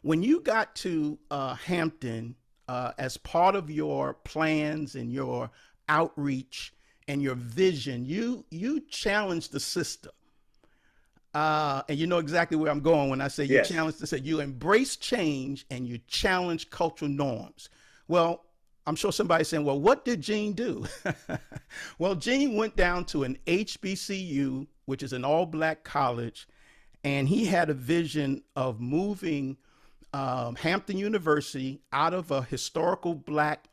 When you got to Hampton, as part of your plans and your outreach and your vision, you challenged the system. And you know exactly where I'm going when I say you Yes. challenge the system. You embrace change and you challenge cultural norms. Well, I'm sure somebody's saying, well, what did Gene do? Well, Gene went down to an HBCU, which is an all black college, and he had a vision of moving Hampton University out of a historical black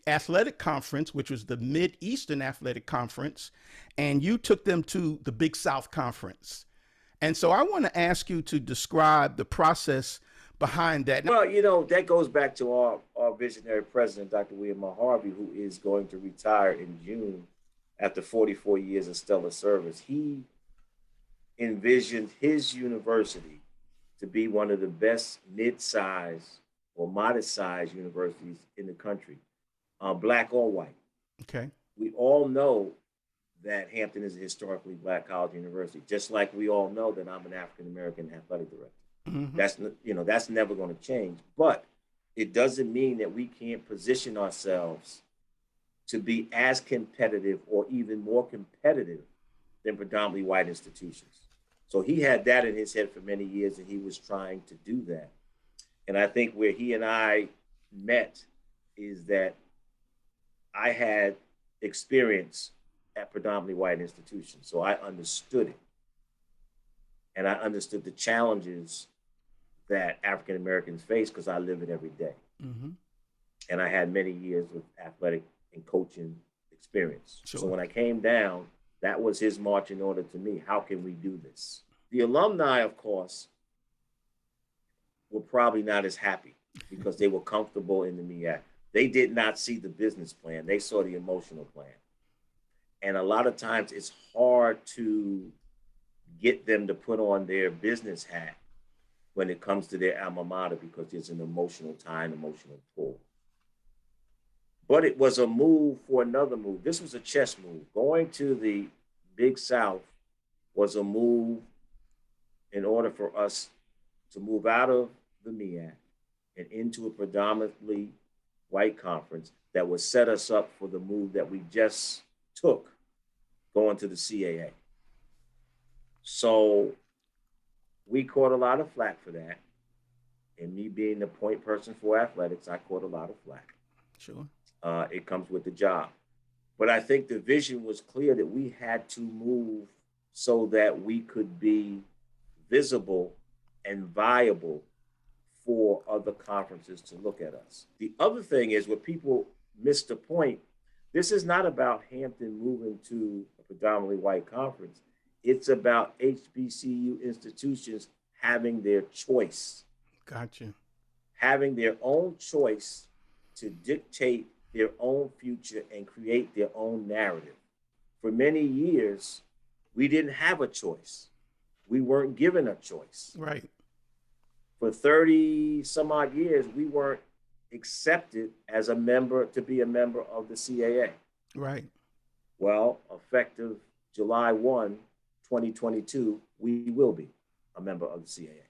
athletic conference, which was the Mid-Eastern Athletic Conference, and you took them to the Big South Conference. And so I want to ask you to describe the process behind that. Now, Well, that goes back to our visionary president, Dr. William R. Harvey, who is going to retire in June after 44 years of stellar service. He envisioned his university to be one of the best mid-sized or modest-sized universities in the country, black or white. okay. We all know that Hampton is a historically black college university, just like we all know that I'm an African American athletic director. Mm-hmm. That's never going to change. But it doesn't mean that we can't position ourselves to be as competitive or even more competitive than predominantly white institutions. So he had that in his head for many years, and he was trying to do that. And I think where he and I met is that I had experience at predominantly white institutions. So I understood it. And I understood the challenges that African Americans face because I live it every day. Mm-hmm. And I had many years of athletic and coaching experience. Sure. So when I came down, that was his marching order to me. How can we do this? The alumni, of course, were probably not as happy because they were comfortable in the MEAC. They did not see the business plan. They saw the emotional plan. And a lot of times it's hard to get them to put on their business hat when it comes to their alma mater because there's an emotional tie, an emotional pull. But it was a move for another move. This was a chess move. Going to the Big South was a move in order for us to move out of the MEAC and into a predominantly white conference that would set us up for the move that we just took going to the CAA. So we caught a lot of flack for that. And me being the point person for athletics, I caught a lot of flack. Sure. It comes with the job. But I think the vision was clear that we had to move so that we could be visible and viable for other conferences to look at us. The other thing is where people miss the point, this is not about Hampton moving to a predominantly white conference. It's about HBCU institutions having their choice. Gotcha. Having their own choice to dictate their own future and create their own narrative. For many years, we didn't have a choice. We weren't given a choice. Right. For 30 some odd years, we weren't accepted as a member to be a member of the CAA. Right. Well, effective July 1, 2022, we will be a member of the CAA.